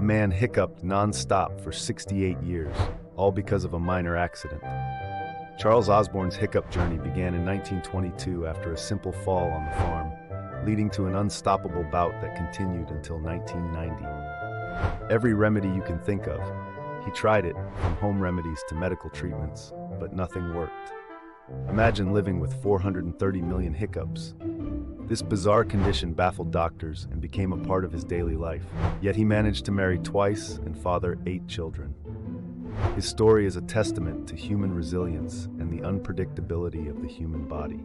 A man hiccuped non-stop for 68 years, all because of a minor accident. Charles Osborne's hiccup journey began in 1922 after a simple fall on the farm, leading to an unstoppable bout that continued until 1990. Every remedy you can think of, he tried it, from home remedies to medical treatments, but nothing worked. Imagine living with 430 million hiccups. This bizarre condition baffled doctors and became a part of his daily life. Yet he managed to marry twice and father 8 children. His story is a testament to human resilience and the unpredictability of the human body.